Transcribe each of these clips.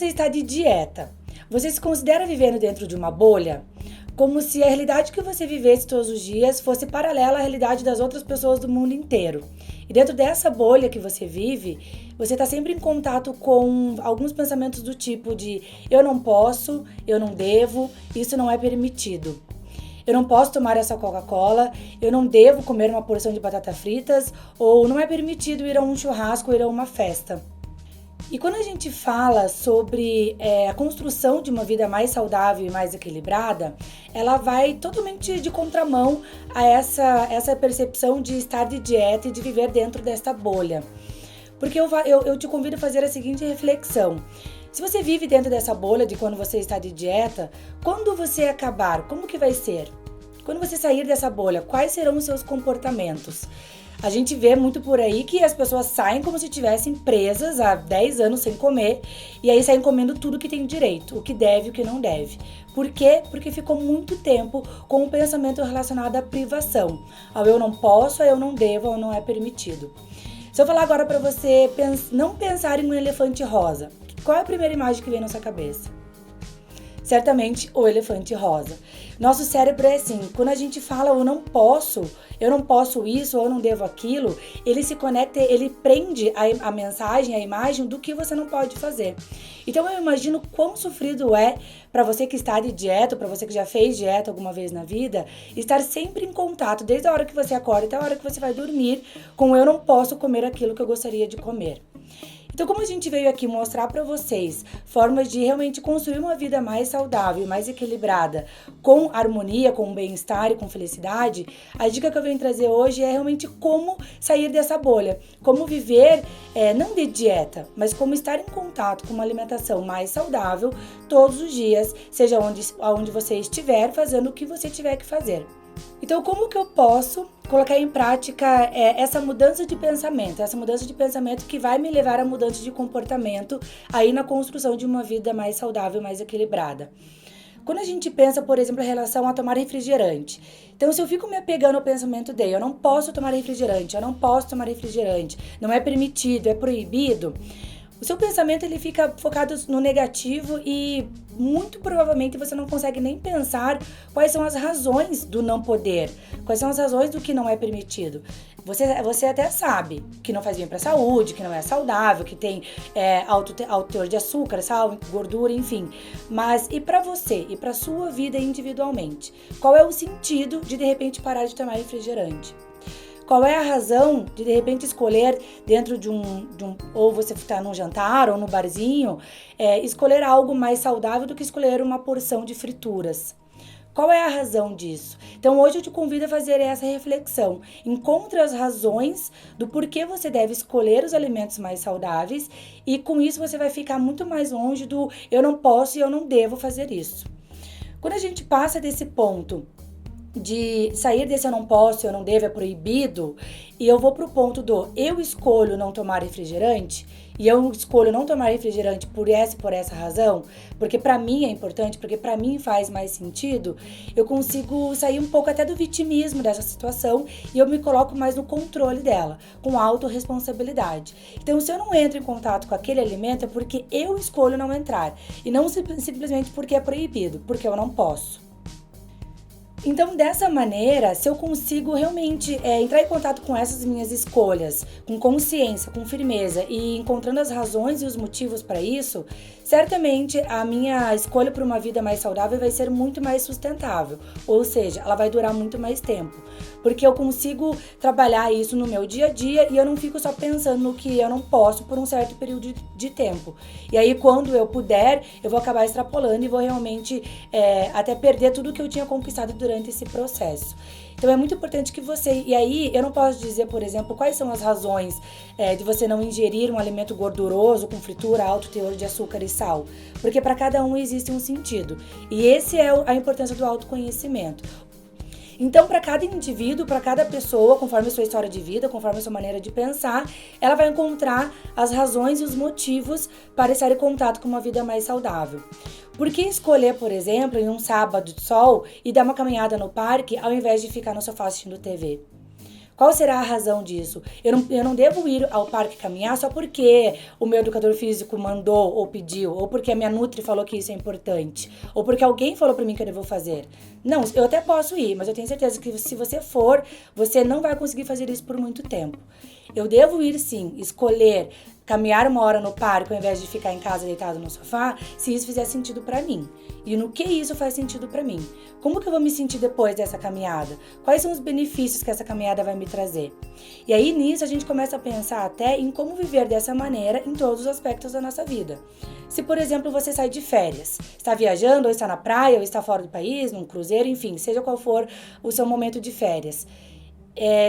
você está de dieta, você se considera vivendo dentro de uma bolha? Como se a realidade que você vivesse todos os dias fosse paralela à realidade das outras pessoas do mundo inteiro. E dentro dessa bolha que você vive, você está sempre em contato com alguns pensamentos do tipo de eu não posso, eu não devo, isso não é permitido. Eu não posso tomar essa Coca-Cola, eu não devo comer uma porção de batatas fritas, ou não é permitido ir a um churrasco ou ir a uma festa. E quando a gente fala sobre a construção de uma vida mais saudável e mais equilibrada, ela vai totalmente de contramão a essa percepção de estar de dieta e de viver dentro desta bolha. Porque eu te convido a fazer a seguinte reflexão. Se você vive dentro dessa bolha de quando você está de dieta, quando você acabar, como que vai ser? Quando você sair dessa bolha, quais serão os seus comportamentos? A gente vê muito por aí que as pessoas saem como se estivessem presas há 10 anos sem comer e aí saem comendo tudo que tem direito, o que deve e o que não deve. Por quê? Porque ficou muito tempo com o pensamento relacionado à privação. Ao eu não posso, ao eu não devo, ao não é permitido. Se eu falar agora para você não pensar em um elefante rosa, qual é a primeira imagem que vem na sua cabeça? Certamente o elefante rosa. Nosso cérebro é assim, quando a gente fala eu não posso isso, ou eu não devo aquilo, ele se conecta, ele prende a mensagem, a imagem do que você não pode fazer. Então eu imagino quão sofrido é para você que está de dieta, para você que já fez dieta alguma vez na vida, estar sempre em contato, desde a hora que você acorda até a hora que você vai dormir, com eu não posso comer aquilo que eu gostaria de comer. Então, como a gente veio aqui mostrar para vocês formas de realmente construir uma vida mais saudável, mais equilibrada, com harmonia, com bem-estar e com felicidade, a dica que eu venho trazer hoje é realmente como sair dessa bolha, como viver, não de dieta, mas como estar em contato com uma alimentação mais saudável todos os dias, seja onde você estiver, fazendo o que você tiver que fazer. Então, como que eu posso colocar em prática essa mudança de pensamento que vai me levar a mudança de comportamento aí na construção de uma vida mais saudável, mais equilibrada? Quando a gente pensa, por exemplo, em relação a tomar refrigerante, então se eu fico me apegando ao pensamento de eu não posso tomar refrigerante, não é permitido, é proibido, o seu pensamento ele fica focado no negativo e muito provavelmente você não consegue nem pensar quais são as razões do não poder, quais são as razões do que não é permitido. Você até sabe que não faz bem para a saúde, que não é saudável, que tem alto teor de açúcar, sal, gordura, enfim. Mas e para você, e para sua vida individualmente? Qual é o sentido de repente parar de tomar refrigerante? Qual é a razão de repente escolher dentro de um ou você está num jantar ou no barzinho, escolher algo mais saudável do que escolher uma porção de frituras? Qual é a razão disso? Então hoje eu te convido a fazer essa reflexão. Encontre as razões do porquê você deve escolher os alimentos mais saudáveis e com isso você vai ficar muito mais longe do eu não posso e eu não devo fazer isso. Quando a gente passa desse ponto de sair desse eu não posso, eu não devo, é proibido, e eu vou pro ponto do eu escolho não tomar refrigerante, e eu escolho não tomar refrigerante por essa razão, porque pra mim é importante, porque pra mim faz mais sentido, eu consigo sair um pouco até do vitimismo dessa situação e eu me coloco mais no controle dela, com autorresponsabilidade. Então, se eu não entro em contato com aquele alimento, é porque eu escolho não entrar, e não simplesmente porque é proibido, porque eu não posso. Então, dessa maneira, se eu consigo realmente entrar em contato com essas minhas escolhas, com consciência, com firmeza e encontrando as razões e os motivos para isso, certamente a minha escolha por uma vida mais saudável vai ser muito mais sustentável, ou seja, ela vai durar muito mais tempo, porque eu consigo trabalhar isso no meu dia a dia e eu não fico só pensando no que eu não posso por um certo período de tempo. E aí, quando eu puder, eu vou acabar extrapolando e vou realmente até perder tudo que eu tinha conquistado durante esse processo. Então é muito importante que você... E aí eu não posso dizer, por exemplo, quais são as razões de você não ingerir um alimento gorduroso, com fritura, alto teor de açúcar e sal. Porque para cada um existe um sentido. E esse é a importância do autoconhecimento. Então, para cada indivíduo, para cada pessoa, conforme a sua história de vida, conforme a sua maneira de pensar, ela vai encontrar as razões e os motivos para estar em contato com uma vida mais saudável. Por que escolher, por exemplo, em um sábado de sol e dar uma caminhada no parque ao invés de ficar no sofá assistindo TV? Qual será a razão disso? Eu não devo ir ao parque caminhar só porque o meu educador físico mandou ou pediu, ou porque a minha nutri falou que isso é importante, ou porque alguém falou pra mim que eu devo fazer. Não, eu até posso ir, mas eu tenho certeza que se você for, você não vai conseguir fazer isso por muito tempo. Eu devo ir sim, escolher caminhar 1 hora no parque ao invés de ficar em casa deitado no sofá, se isso fizer sentido pra mim. E no que isso faz sentido pra mim? Como que eu vou me sentir depois dessa caminhada? Quais são os benefícios que essa caminhada vai me trazer? E aí nisso a gente começa a pensar até em como viver dessa maneira em todos os aspectos da nossa vida. Se, por exemplo, você sai de férias, está viajando, ou está na praia, ou está fora do país, num cruzeiro, enfim, seja qual for o seu momento de férias.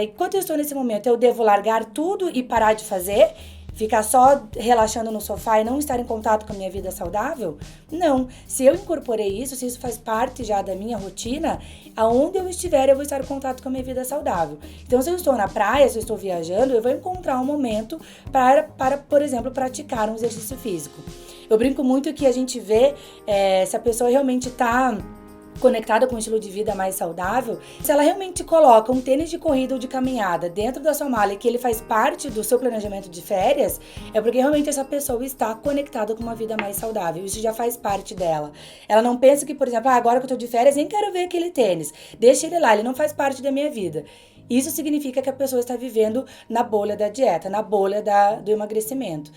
Enquanto eu estou nesse momento, eu devo largar tudo e parar de fazer? Ficar só relaxando no sofá e não estar em contato com a minha vida saudável? Não. Se eu incorporei isso, se isso faz parte já da minha rotina, aonde eu estiver, eu vou estar em contato com a minha vida saudável. Então, se eu estou na praia, se eu estou viajando, eu vou encontrar um momento para por exemplo, praticar um exercício físico. Eu brinco muito que a gente vê se a pessoa realmente está conectada com um estilo de vida mais saudável, se ela realmente coloca um tênis de corrida ou de caminhada dentro da sua mala e que ele faz parte do seu planejamento de férias, é porque realmente essa pessoa está conectada com uma vida mais saudável. Isso já faz parte dela. Ela não pensa que, por exemplo, agora que eu tô de férias, nem quero ver aquele tênis. Deixa ele lá, ele não faz parte da minha vida. Isso significa que a pessoa está vivendo na bolha da dieta, na bolha do emagrecimento.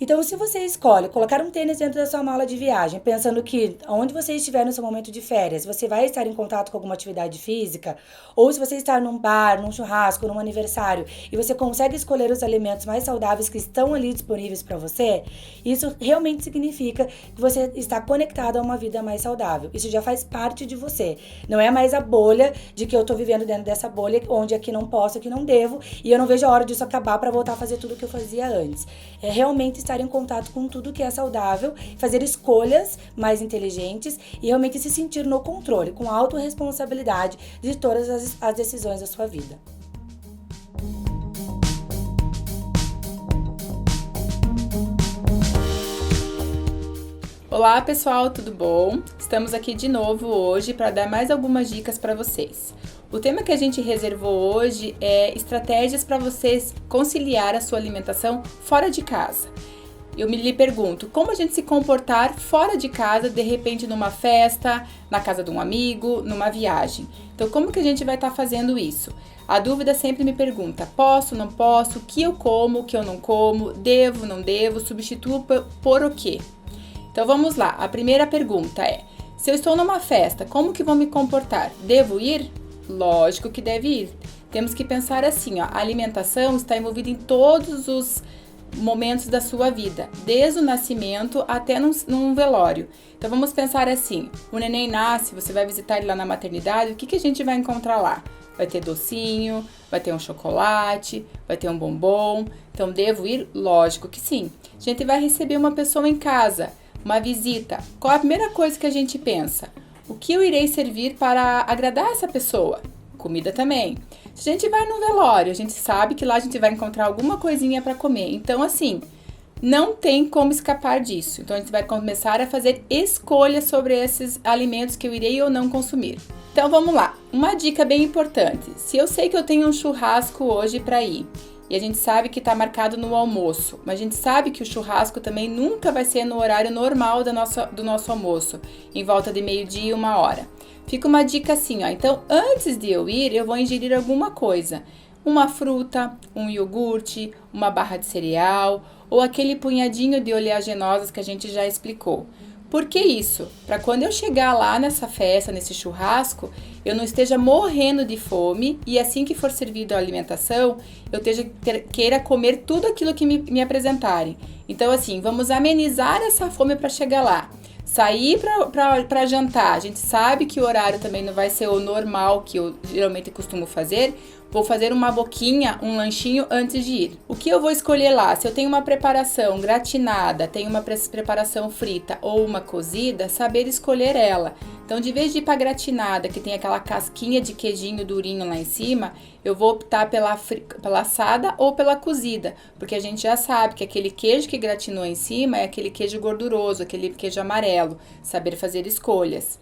Então, se você escolhe colocar um tênis dentro da sua mala de viagem, pensando que onde você estiver no seu momento de férias, você vai estar em contato com alguma atividade física, ou se você está num bar, num churrasco, num aniversário, e você consegue escolher os alimentos mais saudáveis que estão ali disponíveis para você, isso realmente significa que você está conectado a uma vida mais saudável. Isso já faz parte de você. Não é mais a bolha de que eu estou vivendo dentro dessa bolha, onde aqui não posso, aqui não devo, e eu não vejo a hora disso acabar para voltar a fazer tudo o que eu fazia antes. É realmente estar em contato com tudo que é saudável, fazer escolhas mais inteligentes e realmente se sentir no controle, com autorresponsabilidade de todas as decisões da sua vida. Olá pessoal, tudo bom? Estamos aqui de novo hoje para dar mais algumas dicas para vocês. O tema que a gente reservou hoje é estratégias para vocês conciliar a sua alimentação fora de casa. Eu lhe pergunto, como a gente se comportar fora de casa, de repente numa festa, na casa de um amigo, numa viagem? Então, como que a gente vai estar fazendo isso? A dúvida sempre me pergunta, posso, não posso, o que eu como, o que eu não como, devo, não devo, substituo por o quê? Então, vamos lá. A primeira pergunta é, se eu estou numa festa, como que vou me comportar? Devo ir? Lógico que deve ir. Temos que pensar assim, ó, a alimentação está envolvida em todos os momentos da sua vida, desde o nascimento até num velório. Então vamos pensar assim, o neném nasce, você vai visitar ele lá na maternidade, o que a gente vai encontrar lá? Vai ter docinho, vai ter um chocolate, vai ter um bombom. Então devo ir? Lógico que sim. A gente vai receber uma pessoa em casa, uma visita. Qual a primeira coisa que a gente pensa? O que eu irei servir para agradar essa pessoa? Comida também. Se a gente vai no velório, a gente sabe que lá a gente vai encontrar alguma coisinha para comer. Então, assim, não tem como escapar disso. Então, a gente vai começar a fazer escolhas sobre esses alimentos que eu irei ou não consumir. Então, vamos lá. Uma dica bem importante. Se eu sei que eu tenho um churrasco hoje para ir, e a gente sabe que está marcado no almoço, mas a gente sabe que o churrasco também nunca vai ser no horário normal do nosso almoço, em volta de 12h, 1h. Fica uma dica assim, ó. Então, antes de eu ir, eu vou ingerir alguma coisa. Uma fruta, um iogurte, uma barra de cereal ou aquele punhadinho de oleaginosas que a gente já explicou. Por que isso? Para quando eu chegar lá nessa festa, nesse churrasco, eu não esteja morrendo de fome e assim que for servido a alimentação, eu queira comer tudo aquilo que me apresentarem. Então, assim, vamos amenizar essa fome para chegar lá. Sair para jantar, a gente sabe que o horário também não vai ser o normal que eu geralmente costumo fazer. Vou fazer uma boquinha, um lanchinho antes de ir. O que eu vou escolher lá? Se eu tenho uma preparação gratinada, tenho uma preparação frita ou uma cozida, saber escolher ela. Então, de vez de ir para gratinada, que tem aquela casquinha de queijinho durinho lá em cima, eu vou optar pela assada ou pela cozida, porque a gente já sabe que aquele queijo que gratinou em cima é aquele queijo gorduroso, aquele queijo amarelo. Saber fazer escolhas.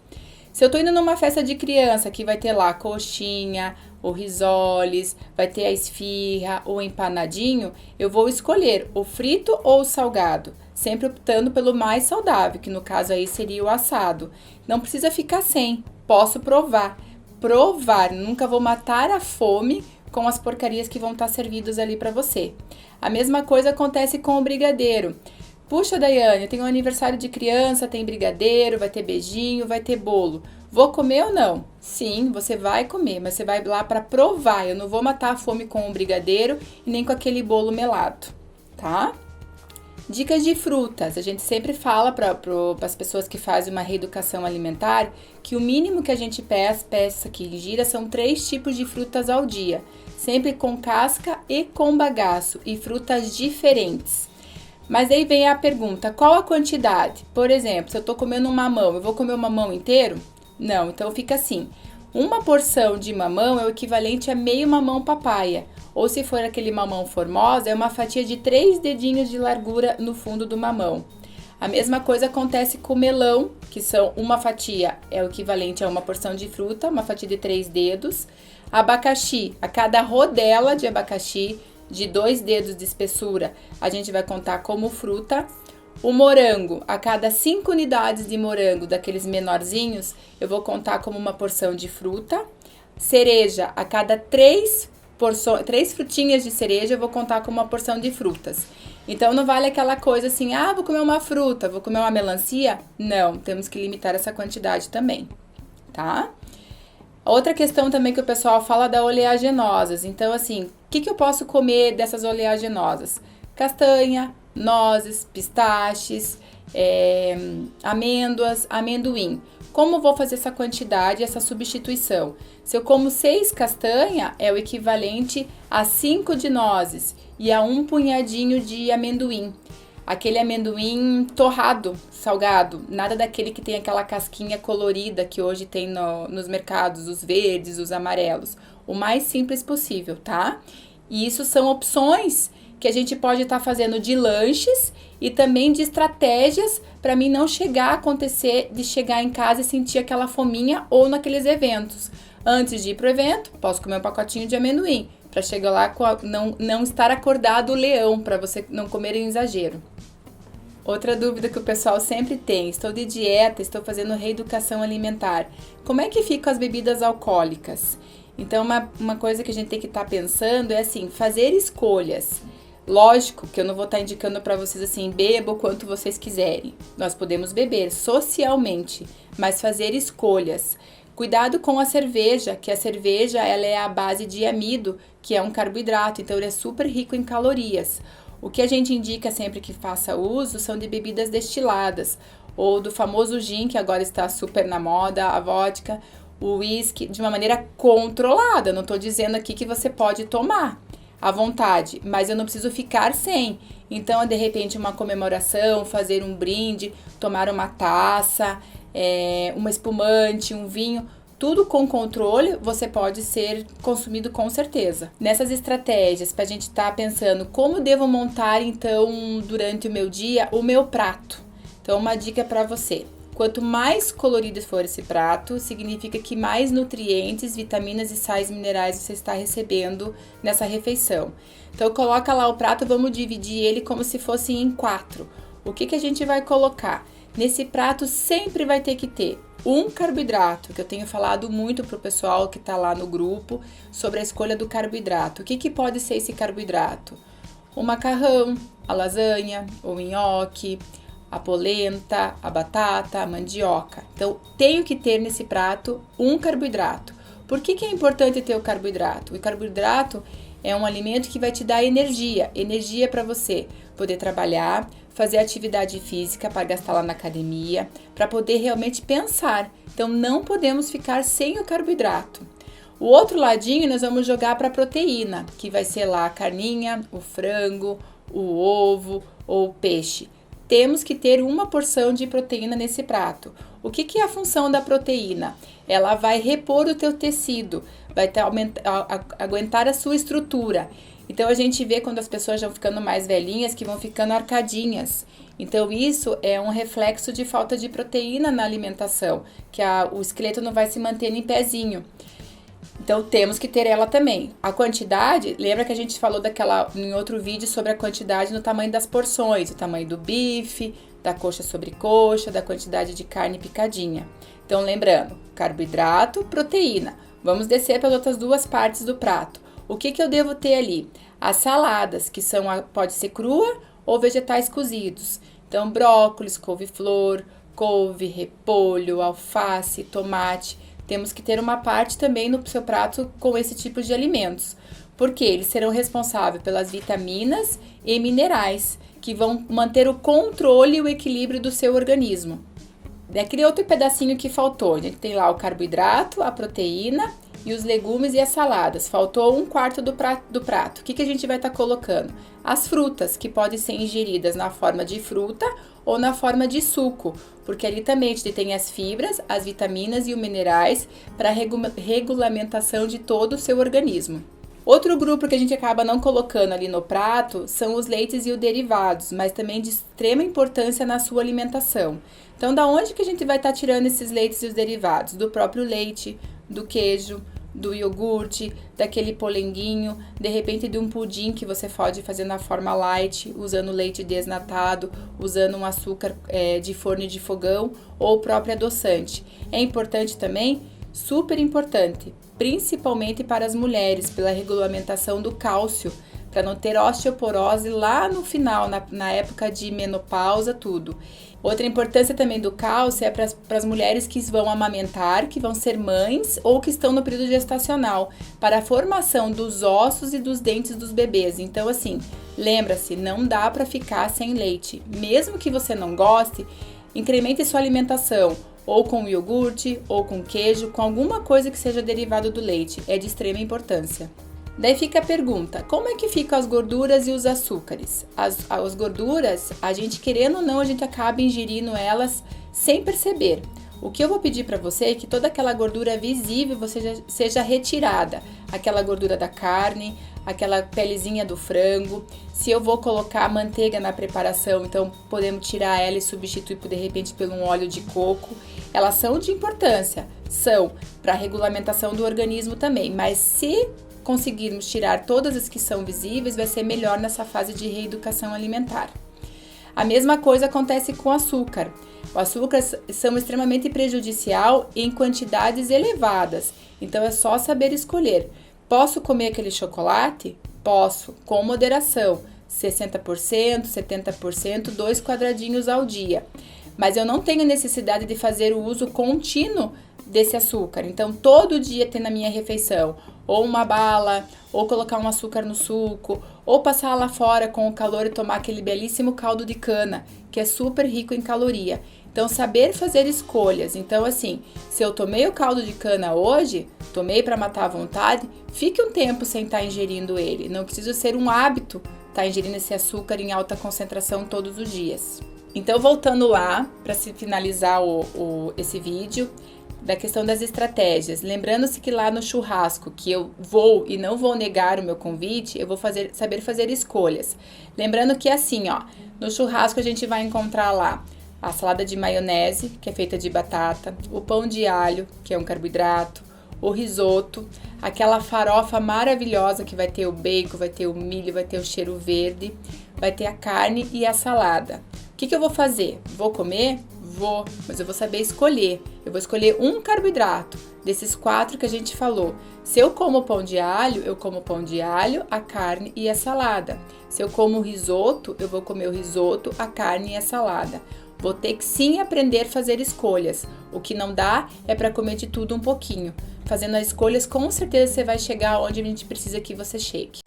Se eu tô indo numa festa de criança que vai ter lá coxinha, o risoles, vai ter a esfirra, o empanadinho, eu vou escolher o frito ou o salgado, sempre optando pelo mais saudável, que no caso aí seria o assado. Não precisa ficar sem, posso provar. Provar, nunca vou matar a fome com as porcarias que vão estar servidas ali para você. A mesma coisa acontece com o brigadeiro. Puxa, Daiane, eu tenho um aniversário de criança, tem brigadeiro, vai ter beijinho, vai ter bolo. Vou comer ou não? Sim, você vai comer, mas você vai lá para provar. Eu não vou matar a fome com o brigadeiro e nem com aquele bolo melado, tá? Dicas de frutas. A gente sempre fala para as pessoas que fazem uma reeducação alimentar que o mínimo que a gente peça aqui em Gira são 3 tipos de frutas ao dia, sempre com casca e com bagaço e frutas diferentes. Mas aí vem a pergunta, qual a quantidade? Por exemplo, se eu tô comendo um mamão, eu vou comer o mamão inteiro? Não, então fica assim, uma porção de mamão é o equivalente a meio mamão papaya, ou se for aquele mamão formosa, é uma fatia de 3 dedinhos de largura no fundo do mamão. A mesma coisa acontece com o melão, que são uma fatia é o equivalente a uma porção de fruta, uma fatia de 3 dedos. Abacaxi, a cada rodela de abacaxi, de 2 dedos de espessura, a gente vai contar como fruta. O morango, a cada 5 unidades de morango, daqueles menorzinhos, eu vou contar como uma porção de fruta. Cereja, a cada 3 frutinhas de cereja, eu vou contar como uma porção de frutas. Então, não vale aquela coisa assim, vou comer uma fruta, vou comer uma melancia? Não, temos que limitar essa quantidade também, tá? Outra questão também que o pessoal fala da oleaginosas. Então, assim, o que eu posso comer dessas oleaginosas? Castanha, nozes, pistaches, amêndoas, amendoim. Como vou fazer essa quantidade, essa substituição? Se eu como 6 castanha, é o equivalente a 5 de nozes e a 1 punhadinho de amendoim. Aquele amendoim torrado, salgado, nada daquele que tem aquela casquinha colorida que hoje tem nos mercados, os verdes, os amarelos. O mais simples possível, tá? E isso são opções que a gente pode estar fazendo de lanches e também de estratégias para mim não acontecer de chegar em casa e sentir aquela fominha ou naqueles eventos. Antes de ir pro evento, posso comer um pacotinho de amendoim para chegar lá não estar acordado o leão, para você não comer em exagero. Outra dúvida que o pessoal sempre tem, estou de dieta, estou fazendo reeducação alimentar. Como é que ficam as bebidas alcoólicas? Então, uma coisa que a gente tem que estar pensando é assim, fazer escolhas. Lógico que eu não vou estar indicando para vocês assim, beba o quanto vocês quiserem. Nós podemos beber socialmente, mas fazer escolhas. Cuidado com a cerveja, que a cerveja ela é a base de amido, que é um carboidrato, então ele é super rico em calorias. O que a gente indica sempre que faça uso são de bebidas destiladas, ou do famoso gin, que agora está super na moda, a vodka, o whisky, de uma maneira controlada. Não estou dizendo aqui que você pode tomar à vontade, mas eu não preciso ficar sem. Então, de repente, uma comemoração, fazer um brinde, tomar uma taça, uma espumante, um vinho, tudo com controle, você pode ser consumido com certeza. Nessas estratégias, para a gente estar pensando como devo montar, então, durante o meu dia, o meu prato. Então, uma dica para você. Quanto mais colorido for esse prato, significa que mais nutrientes, vitaminas e sais minerais você está recebendo nessa refeição. Então, coloca lá o prato, vamos dividir ele como se fosse em 4. O que a gente vai colocar? Nesse prato sempre vai ter que ter um carboidrato, que eu tenho falado muito pro pessoal que tá lá no grupo sobre a escolha do carboidrato. O que pode ser esse carboidrato? O macarrão, a lasanha, o nhoque, a polenta, a batata, a mandioca. Então, tenho que ter nesse prato um carboidrato. Por que é importante ter o carboidrato? O carboidrato é um alimento que vai te dar energia para você poder trabalhar, fazer atividade física para gastar lá na academia, para poder realmente pensar. Então, não podemos ficar sem o carboidrato. O outro ladinho nós vamos jogar para a proteína, que vai ser lá a carninha, o frango, o ovo ou o peixe. Temos que ter uma porção de proteína nesse prato. O que é a função da proteína? Ela vai repor o teu tecido, vai aguentar a sua estrutura. Então a gente vê quando as pessoas vão ficando mais velhinhas que vão ficando arcadinhas. Então isso é um reflexo de falta de proteína na alimentação, que o esqueleto não vai se manter em pezinho. Então temos que ter ela também. A quantidade, lembra que a gente falou em outro vídeo sobre a quantidade no tamanho das porções, o tamanho do bife, da coxa sobre coxa, da quantidade de carne picadinha. Então lembrando, carboidrato, proteína. Vamos descer para as outras duas partes do prato. O que eu devo ter ali? As saladas, que pode ser crua ou vegetais cozidos. Então brócolis, couve-flor, couve, repolho, alface, tomate. Temos que ter uma parte também no seu prato com esse tipo de alimentos, porque eles serão responsáveis pelas vitaminas e minerais, que vão manter o controle e o equilíbrio do seu organismo. Daquele outro pedacinho que faltou, a gente tem lá o carboidrato, a proteína e os legumes e as saladas. Faltou 1/4 do prato. O que a gente vai estar colocando? As frutas, que podem ser ingeridas na forma de fruta ou na forma de suco, porque ali também a gente tem as fibras, as vitaminas e os minerais para regulamentação de todo o seu organismo. Outro grupo que a gente acaba não colocando ali no prato são os leites e os derivados, mas também de extrema importância na sua alimentação. Então, da onde que a gente vai estar tirando esses leites e os derivados? Do próprio leite, do queijo, do iogurte, daquele polenguinho, de repente de um pudim que você pode fazer na forma light, usando leite desnatado, usando um açúcar de forno de fogão ou o próprio adoçante. É importante também, super importante, principalmente para as mulheres, pela regulamentação do cálcio, para não ter osteoporose lá no final, na época de menopausa, tudo. Outra importância também do cálcio é para as mulheres que vão amamentar, que vão ser mães ou que estão no período gestacional, para a formação dos ossos e dos dentes dos bebês. Então, assim, lembra-se, não dá para ficar sem leite. Mesmo que você não goste, incremente sua alimentação, ou com iogurte, ou com queijo, com alguma coisa que seja derivado do leite. É de extrema importância. Daí fica a pergunta, como é que ficam as gorduras e os açúcares? As gorduras, a gente querendo ou não, a gente acaba ingerindo elas sem perceber. O que eu vou pedir para você é que toda aquela gordura visível seja retirada. Aquela gordura da carne, aquela pelezinha do frango. Se eu vou colocar manteiga na preparação, então podemos tirar ela e substituir de repente por um óleo de coco. Elas são de importância, são para a regulamentação do organismo também, mas se conseguirmos tirar todas as que são visíveis, vai ser melhor nessa fase de reeducação alimentar. A mesma coisa acontece com o açúcar. O açúcar são extremamente prejudicial em quantidades elevadas, então é só saber escolher. Posso comer aquele chocolate? Posso, com moderação, 60%, 70%, 2 quadradinhos ao dia. Mas eu não tenho necessidade de fazer o uso contínuo desse açúcar. Então, todo dia ter na minha refeição ou uma bala, ou colocar um açúcar no suco, ou passar lá fora com o calor e tomar aquele belíssimo caldo de cana, que é super rico em caloria. Então, saber fazer escolhas. Então, assim, se eu tomei o caldo de cana hoje, tomei para matar a vontade, fique um tempo sem estar ingerindo ele. Não precisa ser um hábito estar ingerindo esse açúcar em alta concentração todos os dias. Então, voltando lá, para se finalizar esse vídeo, da questão das estratégias. Lembrando-se que lá no churrasco, que eu vou e não vou negar o meu convite, eu vou saber fazer escolhas. Lembrando que assim, ó, no churrasco a gente vai encontrar lá a salada de maionese, que é feita de batata, o pão de alho, que é um carboidrato, o risoto, aquela farofa maravilhosa que vai ter o bacon, vai ter o milho, vai ter o cheiro verde, vai ter a carne e a salada. O que eu vou fazer? Vou comer? Vou, mas eu vou saber escolher. Eu vou escolher um carboidrato desses 4 que a gente falou. Se eu como pão de alho, eu como pão de alho, a carne e a salada. Se eu como risoto, eu vou comer o risoto, a carne e a salada. Vou ter que sim aprender a fazer escolhas. O que não dá é para comer de tudo um pouquinho. Fazendo as escolhas, com certeza você vai chegar onde a gente precisa que você chegue.